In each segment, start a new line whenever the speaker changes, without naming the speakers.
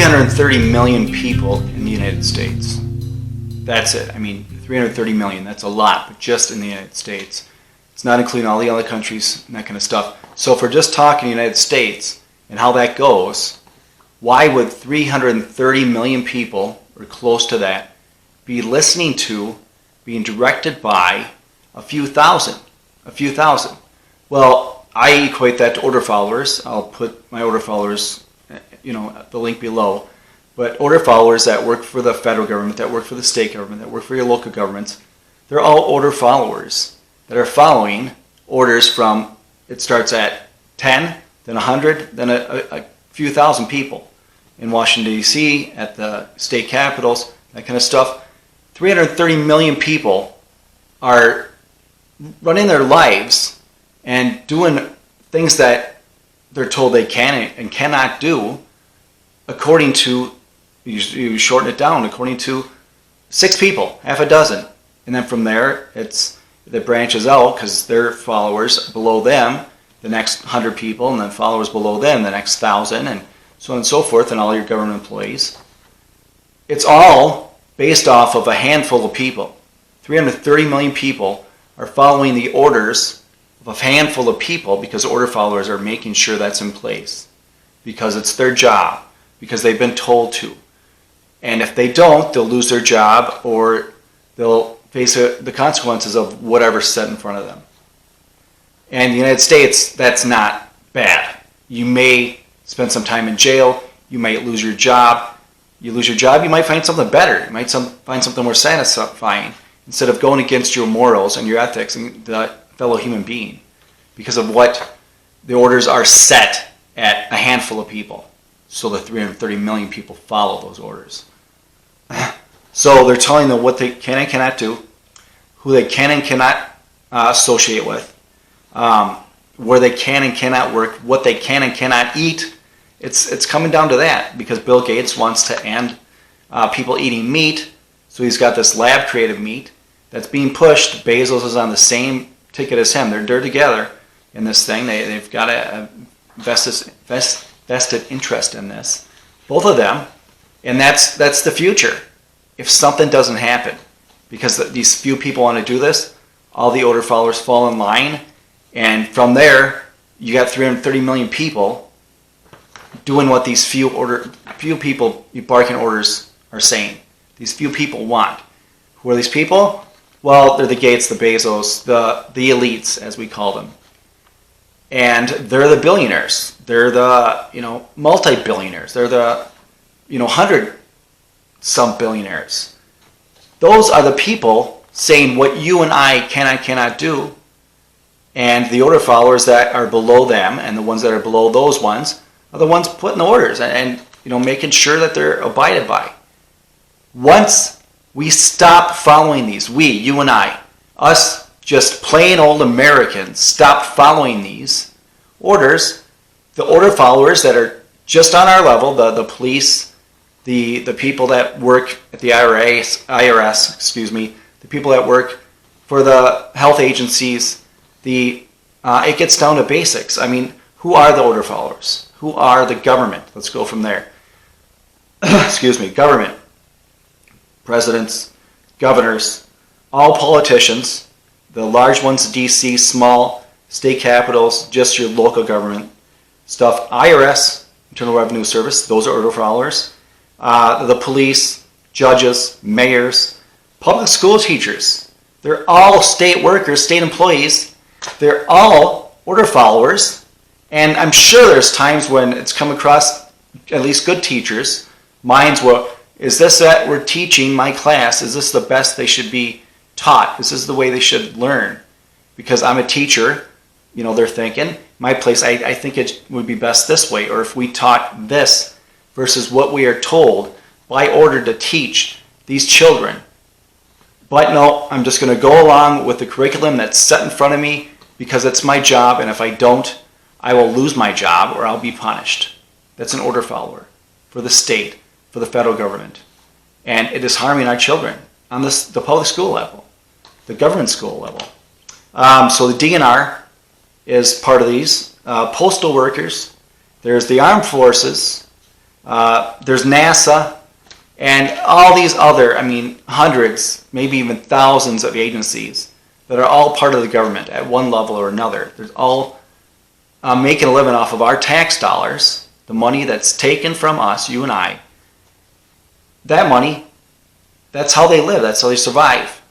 330 million people in the United States. That's it. I mean, 330 million, that's a lot, but just in the United States. It's not including all the other countries and that kind of stuff. So if we're just talking United States and how that goes, why would 330 million people, or close to that, be listening to, being directed by a few thousand? A few thousand. Well, I equate that to order followers. I'll put my order followers, the link below. But order followers that work for the federal government, that work for the state government, that work for your local governments, they're all order followers that are following orders from, it starts at 10, then 100, then a few thousand people in Washington, D.C., at the state capitals, that kind of stuff. 330 million people are running their lives and doing things that they're told they can and cannot do according to, you shorten it down, according to 6 people, half a dozen. And then from there, it branches out because they're followers below them, the next 100 people, and then followers below them, the next 1,000, and so on and so forth, and all your government employees. It's all based off of a handful of people. 330 million people are following the orders of a handful of people because order followers are making sure that's in place, because it's their job, because they've been told to. And if they don't, they'll lose their job or they'll face the consequences of whatever's set in front of them. And in the United States, that's not bad. You may spend some time in jail. You might lose your job. You lose your job, you might find something better. You might find something more satisfying instead of going against your morals and your ethics and the fellow human being because of what the orders are set at a handful of people. So the 330 million people follow those orders. So they're telling them what they can and cannot do, who they can and cannot associate with, where they can and cannot work, what they can and cannot eat. It's coming down to that because Bill Gates wants to end people eating meat. So he's got this lab-created meat that's being pushed. Bezos is on the same ticket as him. They're together in this thing. They've got a vested interest in this, both of them, and that's the future. If something doesn't happen, because these few people want to do this, all the order followers fall in line, and from there, you got 330 million people doing what these few people barking orders are saying. These few people want. Who are these people? Well, they're the Gates, the Bezos, the elites, as we call them. And they're the billionaires. They're the, multi-billionaires. They're the, 100-some billionaires. Those are the people saying what you and I cannot do. And the order followers that are below them and the ones that are below those ones are the ones putting the orders and making sure that they're abided by. Once we stop following these, you and I, us just plain old Americans, stop following these orders, the order followers that are just on our level, the police, the people that work at the I.R.S, the people that work for the health agencies, it gets down to basics. I mean, who are the order followers? Who are the government? Let's go from there. Government. Presidents, governors, all politicians, the large ones, D.C., small, state capitals, just your local government stuff. I.R.S, Internal Revenue Service, those are order followers. The police, judges, mayors, public school teachers. They're all state workers, state employees. They're all order followers. And I'm sure there's times when it's come across at least good teachers' minds where, is this that we're teaching my class? Is this the best they should be taught? Is this the way they should learn? Because I'm a teacher, they're thinking, my place, I think it would be best this way. Or if we taught this versus what we are told by order to teach these children. But no, I'm just going to go along with the curriculum that's set in front of me because it's my job, and if I don't, I will lose my job or I'll be punished. That's an order follower for the state, for the federal government. And it is harming our children on the public school level, the government school level. So the DNR is part of these. Postal Workers. There's the Armed Forces. There's NASA and all these other, hundreds, maybe even thousands of agencies that are all part of the government at one level or another. There's all making a living off of our tax dollars, the money that's taken from us, you and I. That money, that's how they live, that's how they survive.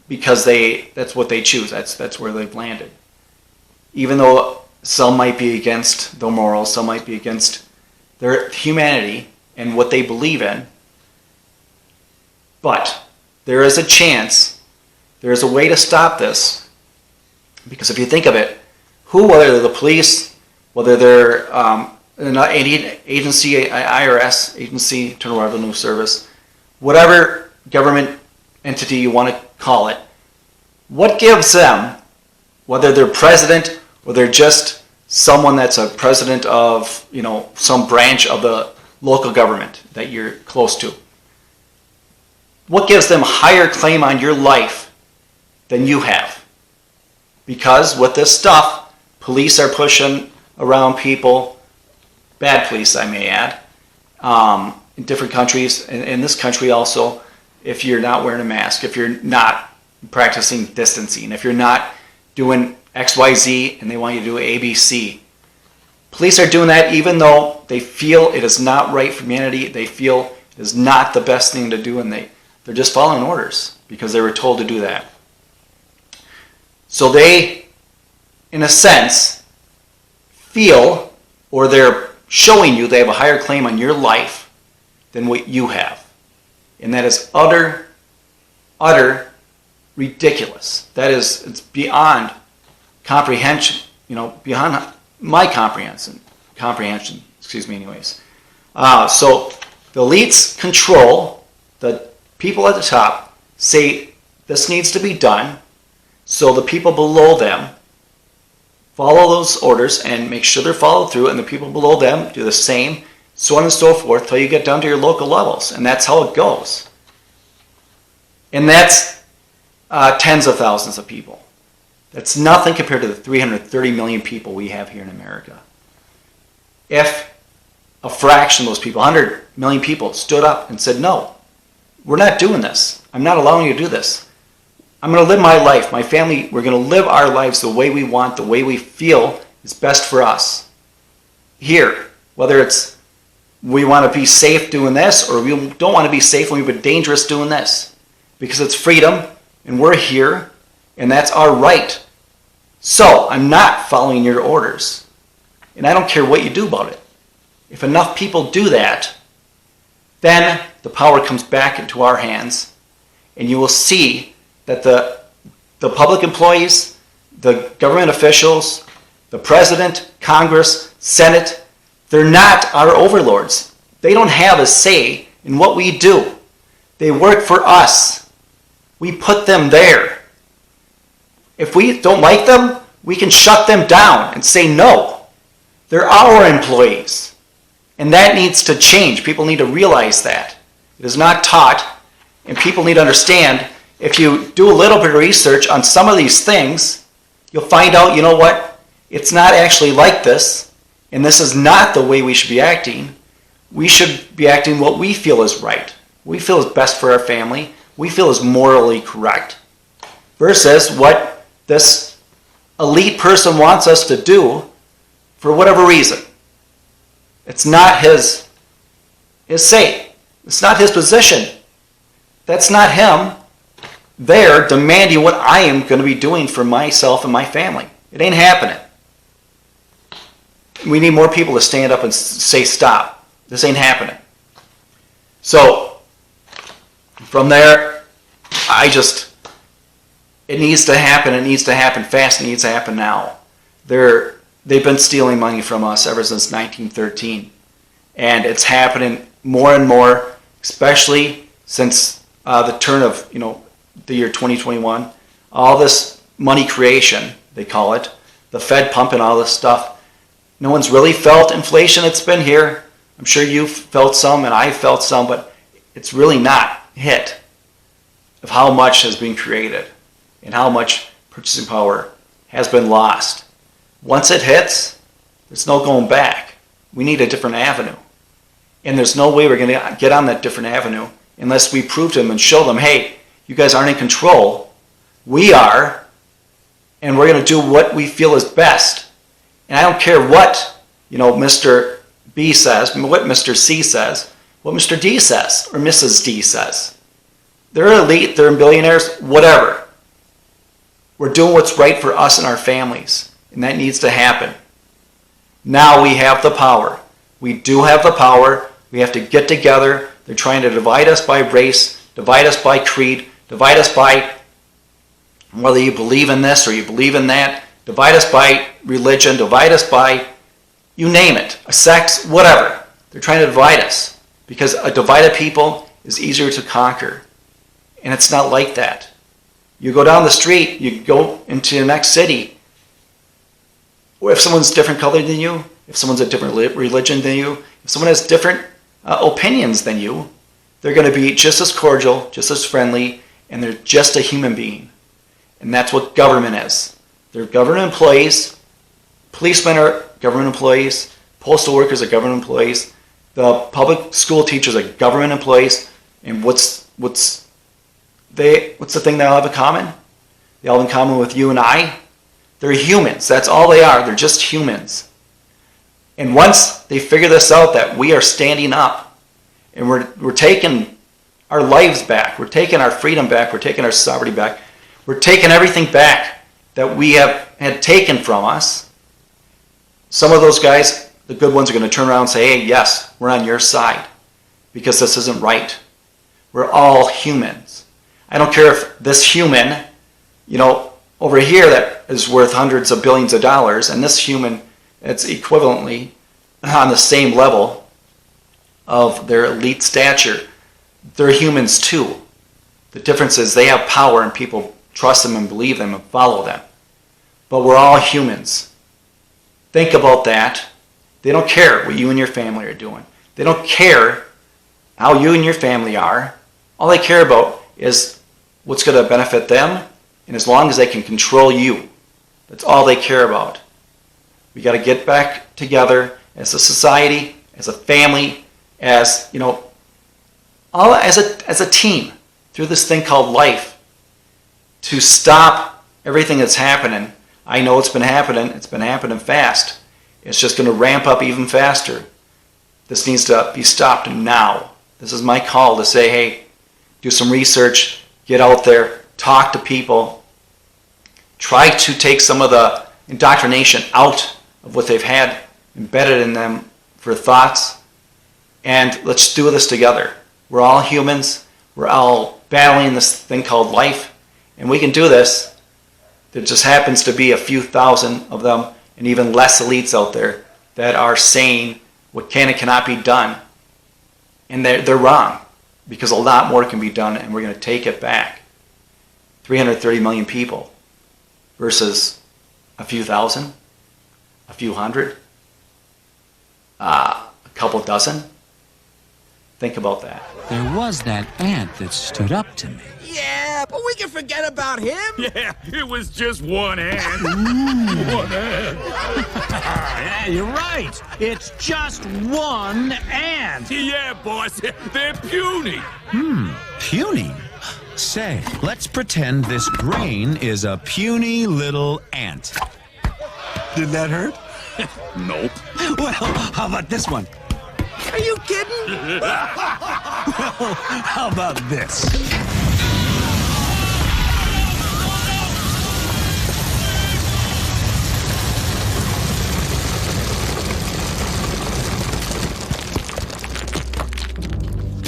Because that's what they choose, that's where they've landed. Even though some might be against their morals, some might be against their humanity and what they believe in, but there is a chance, there is a way to stop this, because if you think of it, whether they're the police, whether they're an agency, I.R.S, Agency, Internal Revenue Service, whatever government entity you want to call it, what gives them, whether they're president or they're just someone that's a president of, some branch of the local government that you're close to, what gives them a higher claim on your life than you have? Because with this stuff, police are pushing around people, bad police I may add, in different countries, in this country also, if you're not wearing a mask, if you're not practicing distancing, if you're not doing XYZ and they want you to do ABC. Police are doing that even though they feel it is not right for humanity, they feel it is not the best thing to do, and they're just following orders because they were told to do that. So they, in a sense, feel, or they're showing you they have a higher claim on your life than what you have. And that is utter ridiculous. It's beyond comprehension, beyond my comprehension, anyways. So the elites control, the people at the top say this needs to be done, so the people below them follow those orders and make sure they're followed through, and the people below them do the same, so on and so forth, till you get down to your local levels. And that's how it goes. And that's tens of thousands of people. That's nothing compared to the 330 million people we have here in America. If a fraction of those people, 100 million people, stood up and said, no, we're not doing this. I'm not allowing you to do this. I'm going to live my life, my family, we're going to live our lives the way we want, the way we feel is best for us. Here, whether it's we want to be safe doing this, or we don't want to be safe and we've been dangerous doing this. Because it's freedom, and we're here, and that's our right. So, I'm not following your orders. And I don't care what you do about it. If enough people do that, then the power comes back into our hands, and you will see that the public employees, the government officials, the president, Congress, Senate, they're not our overlords. They don't have a say in what we do. They work for us. We put them there. If we don't like them, we can shut them down and say no. They're our employees. And that needs to change. People need to realize that. It is not taught, and people need to understand, if you do a little bit of research on some of these things, you'll find out, you know what, it's not actually like this, and this is not the way we should be acting. We should be acting what we feel is right. We feel is best for our family. We feel is morally correct. Versus what this elite person wants us to do for whatever reason. It's not his say. It's not his position. That's not him there demanding what I am going to be doing for myself and my family. It ain't happening. We need more people to stand up and say stop. This ain't happening. So, from there, it needs to happen. It needs to happen fast. It needs to happen now. They've been stealing money from us ever since 1913. And it's happening more and more, especially since the turn of, the year 2021. All this money creation, they call it, the Fed pumping all this stuff. No one's really felt inflation. It's been here. I'm sure you've felt some and I've felt some, but it's really not hit of how much has been created and how much purchasing power has been lost. Once it hits, there's no going back. We need a different avenue. And there's no way we're going to get on that different avenue unless we prove to them and show them, hey, you guys aren't in control. We are, and we're going to do what we feel is best. And I don't care what, Mr. B says, what Mr. C says, what Mr. D says, or Mrs. D says. They're elite, they're billionaires, whatever. We're doing what's right for us and our families, and that needs to happen. Now we have the power. We do have the power. We have to get together. They're trying to divide us by race, divide us by creed, divide us by whether you believe in this or you believe in that, divide us by religion, divide us by, you name it, a sex, whatever. They're trying to divide us because a divided people is easier to conquer. And it's not like that. You go down the street, you go into the next city, or if someone's different color than you, if someone's a different religion than you, if someone has different opinions than you, they're going to be just as cordial, just as friendly, and they're just a human being. And that's what government is. They're government employees. Policemen are government employees. Postal workers are government employees. The public school teachers are government employees. And what's the thing they all have in common? They all have in common with you and I? They're humans. That's all they are. They're just humans. And once they figure this out, that we are standing up and we're taking our lives back, we're taking our freedom back, we're taking our sovereignty back, we're taking everything back that we have had taken from us. Some of those guys, the good ones, are going to turn around and say, hey, yes, we're on your side because this isn't right. We're all humans. I don't care if this human, over here that is worth hundreds of billions of dollars, and this human that's equivalently on the same level of their elite stature, they're humans too. The difference is they have power and people trust them and believe them and follow them. But we're all humans. Think about that. They don't care what you and your family are doing. They don't care how you and your family are. All they care about is what's going to benefit them, and as long as they can control you, that's all they care about. We got to get back together as a society, as a family, as all as a team through this thing called life, to stop everything that's happening. I know it's been happening. It's been happening fast. It's just going to ramp up even faster. This needs to be stopped now. This is my call to say, hey, do some research, get out there, talk to people, try to take some of the indoctrination out of what they've had embedded in them for thoughts, and let's do this together. We're all humans. We're all battling this thing called life, and we can do this. There just happens to be a few thousand of them and even less elites out there that are saying what can and cannot be done, and they're wrong, because a lot more can be done, and we're going to take it back. 330 million people versus a few thousand, a few hundred, a couple dozen. Think about that.
There was that ant that stood up to me.
Yeah, but we can forget about him.
Yeah, it was just one ant. One ant.
Yeah, you're right. It's just one ant.
Yeah, boss, they're puny.
Puny? Say, let's pretend this grain is a puny little ant. Did that hurt?
Nope.
Well, how about this one?
Are you kidding?
Well, how about this?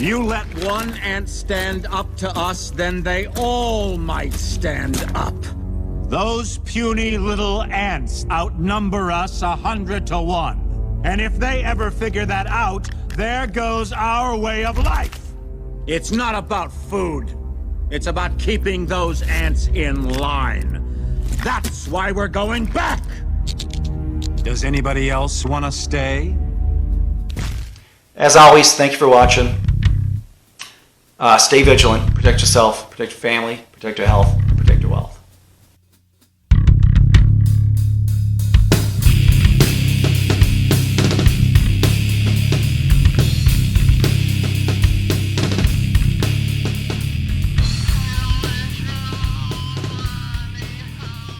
You let one ant stand up to us, then they all might stand up. Those puny little ants outnumber us 100 to 1. And if they ever figure that out, there goes our way of life. It's not about food. It's about keeping those ants in line. That's why we're going back.
Does anybody else want to stay?
As always, thank you for watching. Stay vigilant. Protect yourself. Protect your family. Protect your health.